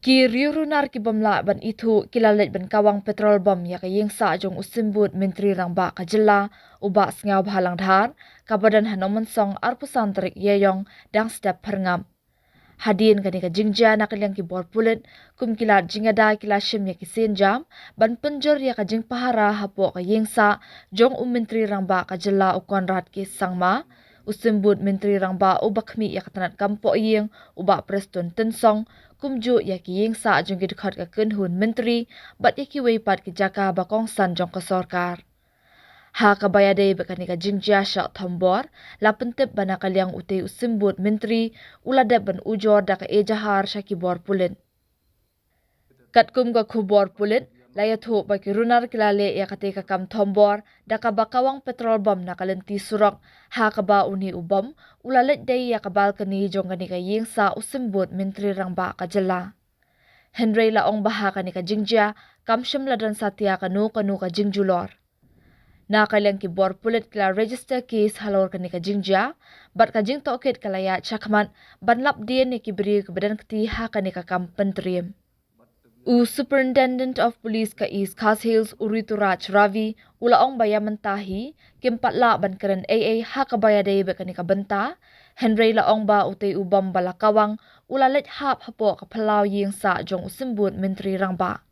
Ki riurunar ki bamla ban itu kilalet ban kawang petrol bom ya ka ïingsah jong usimbut menteri rangba ka jilla uba Sniawbhalang Dhar kabadan hanoman song arpusan terik yeyong dang sedap perngam. Hadin kani ka jingja nakaliang ki bor pulit kum kilat jingada kilashim ya ki senjam ban pynjur ya ka jingpahara hapo ka ïingsah jong menteri rangba ka jilla ukon rat ki sangma usimbut menteri rangba ubakmi ya katanat kampo yeng uba preston tensong kumju ya ki ïingsah jong ki dekat ka kenhun menteri bat ya ki weipat ki jaka bakong san jong ka sorkar. Ha kabayade bekani ka jingja Shah thombor la pentep bana kaliang ute usimbut menteri uladep ban ujor da ka ejahar syaki bor pulit. Katkum ka kubor pulit laya thu baki runar kilale ya kate ka kam thombor da ka bakawang petrol bom na kalenti surok ha kaba uni ubom ulalet day ya ka balkani jong kani ka ïingsah usimbut menteri rangba ka jala. Henry laong baha kani ka jingja kam shimladan satya kanu ka jingjulor. Na kaliang ki bor pulit kila register case halor kani ka jingja, bat ka jing toket kalaya chakmat ban lap dia ni ki beri ke badan keti ha kani ka kam penteriam. Superintendent of Police ka East Khas Hills Urituraj Ravi ulaong baya mentahi kimpat la ban keren AA ha kabayade bekani ka benta, Henry laong ba utay ubam balakawang ulalet hap hapo ka palau ïingsah jong usimbut menteri rangba.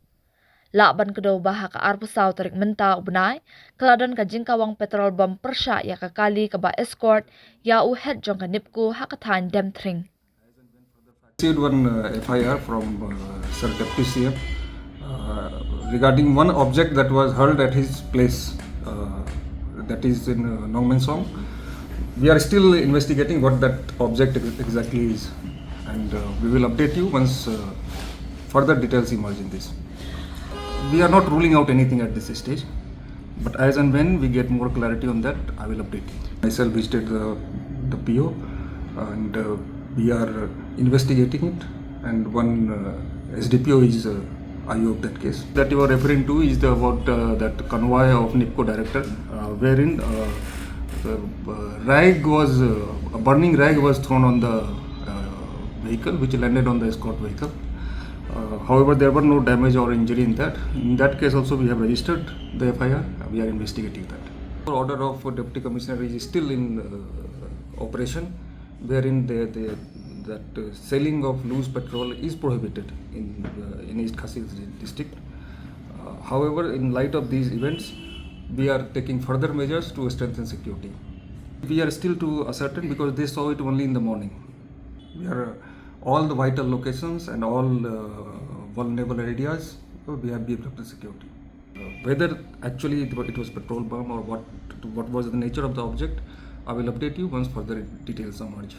Lakban kedo baha ka arpusaw tarik menta ubnai, keladan ka jingkawang petrol bom persya ya kakali ka ba escort ya uhet jong ka nipku hakatan demtring. Received one FIR from Sir Deputy CM regarding one object that was hurled at his place, that is in Nongmensong. We are still investigating what that object exactly is, and we will update you once further details emerge in this. We are not ruling out anything at this stage, but as and when we get more clarity on that, I will update you. Myself visited the PO, and we are investigating it, and one SDPO is IO of that case. That you are referring to is about that convoy of NIPCO director, wherein the rag was a burning rag was thrown on the vehicle, which landed on the escort vehicle. However, there were no damage or injury in that. In that case also we have registered the FIR. We are investigating that. The order of Deputy Commissioner is still in operation, wherein that selling of loose petrol is prohibited in East Khas Hills district. However, in light of these events, we are taking further measures to strengthen security. We are still to ascertain because they saw it only in the morning. We are all the vital locations and all vulnerable areas, we have beefed up the security. Whether actually it was petrol bomb or what was the nature of the object, I will update you once further details emerge.